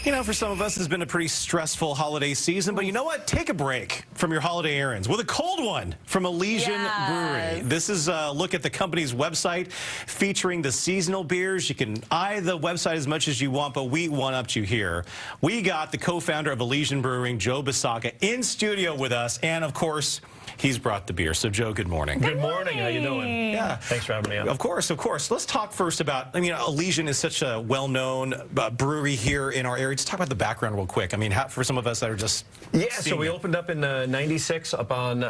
You know, for some of us, it's been a pretty stressful holiday season, but you know what? Take a break from your holiday errands with a cold one from Elysian Brewing. This is a look at the company's website featuring the seasonal beers. You can eye the website as much as you want, but we one-upped you here. We got the co-founder of Elysian Brewing, Joe Bisacca, in studio with us, and of course, he's brought the beer. So, Joe, good morning. Good morning. How you doing? Yeah. Thanks for having me on. Of course, of course. Let's talk first about, I mean, Elysian is such a well-known brewery here in our area. Just talk about the background real quick. I mean, for some of us that are just so we opened up in '96 up on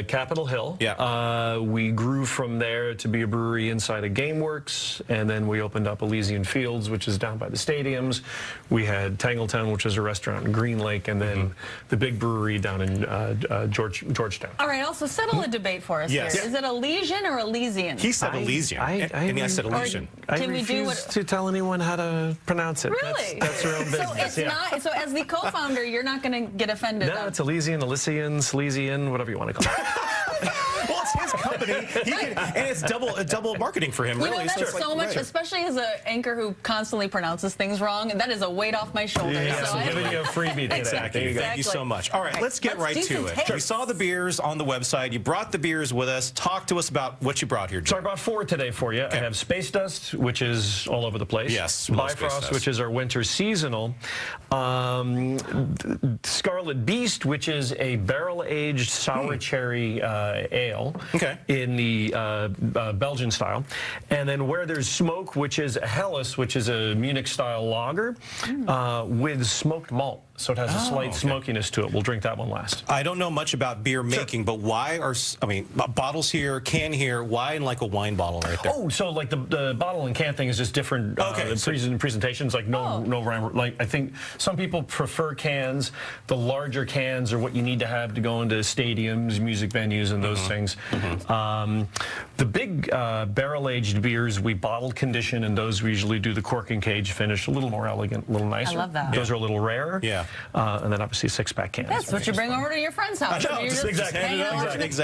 Capitol Hill. Yeah. We grew from there to be a brewery inside of GameWorks, and then we opened up Elysian Fields, which is down by the stadiums. We had Tangletown, which is a restaurant in Green Lake, and then the big brewery down in Georgetown. All right, also settle a debate for us here. Is it Elysian or Elysian? He said Elysian, and I said Elysian. I refuse to tell anyone how to pronounce it. Really? That's their own business. So it's not. So as the co-founder, you're not going to get offended. No, it's Elysian, Elysian, Slesian, whatever you want to call it. Well, it's his company, and it's double marketing for him, really. You know, that's so much, especially as an anchor who constantly pronounces things wrong, and that is a weight off my shoulders. Yeah, so giving you a freebie today. Exactly. Thank you so much. All right, let's get right to it. We saw the beers on the website. You brought the beers with us. Talk to us about what you brought here, Joe. So I brought 4 today for you. I have Space Dust, which is all over the place. Yes, Bifrost, which is our winter seasonal. Scarlet Beast, which is a barrel-aged sour cherry ale in the Belgian style. And then Where There's Smoke, which is a Helles, which is a Munich-style lager with smoked malt. So it has a slight smokiness to it. We'll drink that one last. I don't know much about beer making, but why are, I mean, bottles here, can here, why in like a wine bottle right there? Oh, so like the bottle and can thing is just different presentations, like no rhyme. Like I think some people prefer cans. The larger cans are what you need to have to go into stadiums, music venues, and those things. The big barrel-aged beers, we bottle condition, and those we usually do the cork and cage finish, a little more elegant, a little nicer. I love that. Those are a little rarer. Yeah. And then obviously 6-pack cans. That's what you bring over to your friend's house. Exactly.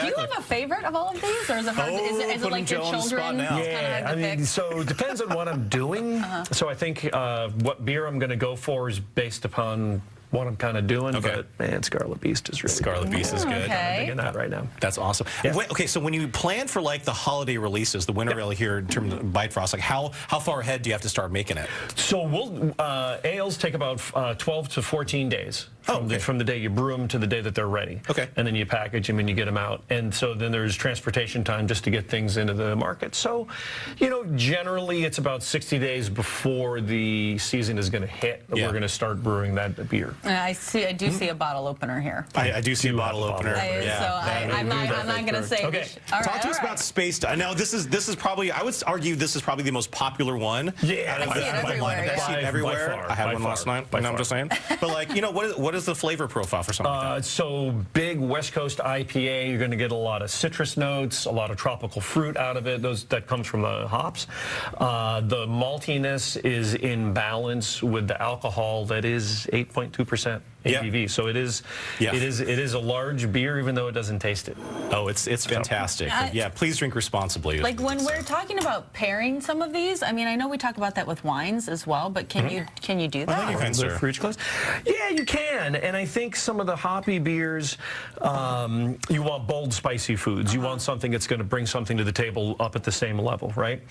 Do you have a favorite of all of these, or is it hard? Is it like your children? Yeah, I mean, so it depends on what I'm doing. So I think what beer I'm going to go for is based upon what I'm kind of doing, but man, Scarlet Beast is really Scarlet Beast is good. I'm digging that right now. That's awesome. Yeah. Wait, okay, so when you plan for like the holiday releases, the winter ale here in terms of Bifrost, like how far ahead do you have to start making it? So we'll ales take about 12 to 14 days from the day you brew them to the day that they're ready. And then you package them and you get them out. And so then there's transportation time just to get things into the market. So, you know, generally it's about 60 days before the season is going to hit that we're going to start brewing that beer. I do see a bottle opener here. I do see a bottle opener. I'm not going to say. Okay. Talk to us about Space Dust. Now this is probably, I would argue this is probably the most popular one. Yeah, I see it everywhere. I see it everywhere. I had one last night. You know what I'm just saying? But like, you know, what is the flavor profile for something like that? So big West Coast IPA, you're going to get a lot of citrus notes, a lot of tropical fruit out of it. That comes from the hops. The maltiness is in balance with the alcohol that is 8.2% ABV. So it is a large beer, even though it doesn't taste it. Oh, it's fantastic. Yeah, please drink responsibly. Like when we're talking about pairing some of these, I mean, I know we talk about that with wines as well, but can you do that? I think you can, sir. For each class? Yeah, you can. And I think some of the hoppy beers, you want bold, spicy foods. You want something that's going to bring something to the table up at the same level, right?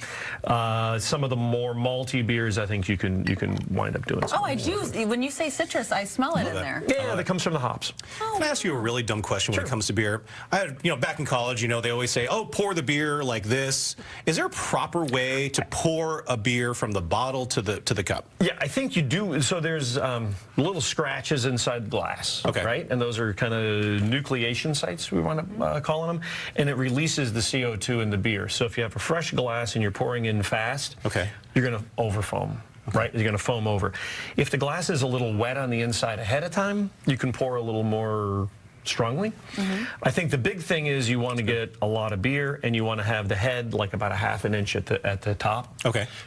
Some of the more malty beers, I think you can wind up doing. Oh, I do. When you say citrus, I smell it in there. Yeah, that comes from the hops. Can I ask you a really dumb question when it comes to beer? I had, you know, back in college, you know, they always say, oh, pour the beer like this. Is there a proper way to pour a beer from the bottle to the cup? Yeah, I think you do. So there's little scratches inside the glass, right? And those are kind of nucleation sites, we want to call them. And it releases the CO2 in the beer. So if you have a fresh glass and you're pouring in fast, you're going to overfoam. Right, you're going to foam over. If the glass is a little wet on the inside ahead of time, you can pour a little more strongly. I think the big thing is you want to get a lot of beer, and you want to have the head like about a ½ an inch at the top.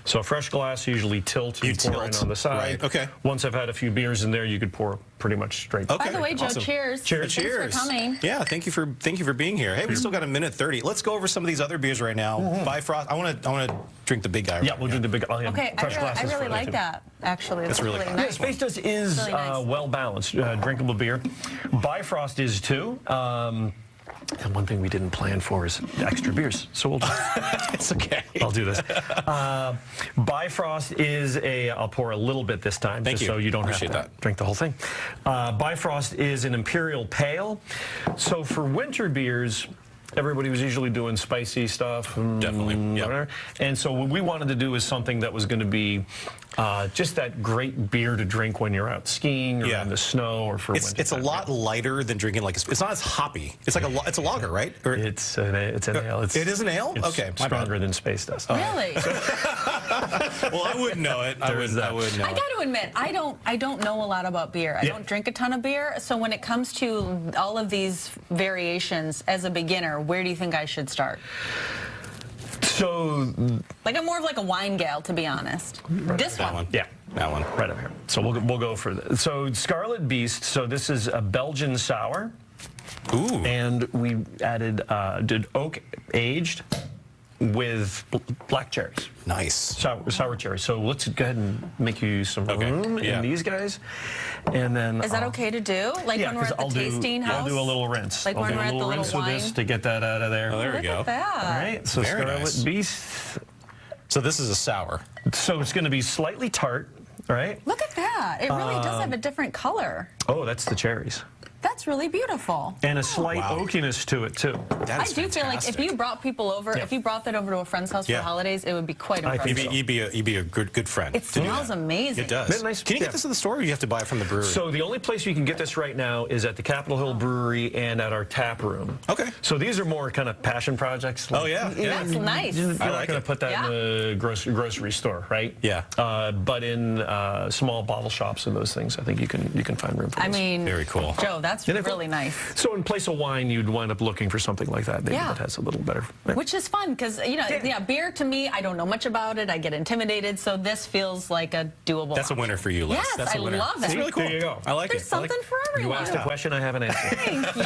So a fresh glass usually tilt and pour in on the side. Once I've had a few beers in there, you could pour pretty much straight. Okay. By the way, Joe, Awesome. cheers. Cheers. Thanks for coming. Yeah, thank you for being here. Hey, we still got a minute 30. Let's go over some of these other beers right now. Bifrost. I want to drink the big guy. Yeah, we'll do the big. Okay, I really like that, actually. That's really nice. fun. Yeah, Space Dust is Really nice. well balanced, drinkable beer. Bifrost is too. And one thing we didn't plan for is extra beers, so we'll. It's okay. I'll do this. Bifrost is I'll pour a little bit this time, Thank just you. so you don't Appreciate have to that. drink the whole thing. Bifrost is an imperial pale. So for winter beers, everybody was usually doing spicy stuff. Definitely, yep. Whatever. And so what we wanted to do is something that was going to be just that great beer to drink when you're out skiing or in the snow or for winter. It's a lot lighter than drinking it's not as hoppy. It's like it's a lager, right? Or, It's an ale. it is an ale? It's Okay, my stronger bad. than Space Dust. Really? Well, I wouldn't know it. I wouldn't know I it. got to admit, I don't know a lot about beer. I don't drink a ton of beer. So when it comes to all of these variations, as a beginner, where do you think I should start? So Like I'm more of like a wine gal, to be honest. This That one. yeah. That one. Right up here. So we'll go for this. So Scarlet Beast. So this is a Belgian sour, Ooh. and we added did oak aged with black cherries, Nice. sour cherries. So let's go ahead and make you some room in these guys, and then Is that okay to do? Like yeah, when we're 'cause at the tasting house? I'll do a little rinse. Like I'll when do we're a at the little little rinse with this wine? to get that out of there. Oh, there we Look go. at that. All right. So Very Scarlet nice. Beast. So this is a sour. So it's going to be slightly tart, right? Look at that. It really does have a different color. Oh, that's the cherries. That's really beautiful. And a slight Wow. oakiness to it, too. That I is do feel like if fantastic. you brought people over, if you brought that over to a friend's house for Yeah. the holidays, it would be quite I think impressive. You'd be a good friend. It to do smells that. amazing. It does. Isn't it nice? Can you Yeah. get this in the store, or you have to buy it from the brewery? So the only place you can get this right now is at the Capitol Hill Brewery and at our tap room. Okay. So these are more kind of passion projects. Oh, yeah. That's nice. You're I not like going it. to put that in the grocery store, right? Yeah. But in small bottle shops and those things, I think you can find room for I this. mean, Very cool. Joe, that's And if- really nice. So in place of wine, you'd wind up looking for something like that. Maybe Yeah. that has a little better. Which is fun because, beer to me, I don't know much about it. I get intimidated. So this feels like a doable That's a winner for you, Liz. Yes, That's a I winner. love it. That's really cool. There you go. I like There's it. I like something for You everyone. asked a question, I have an answer. Thank you.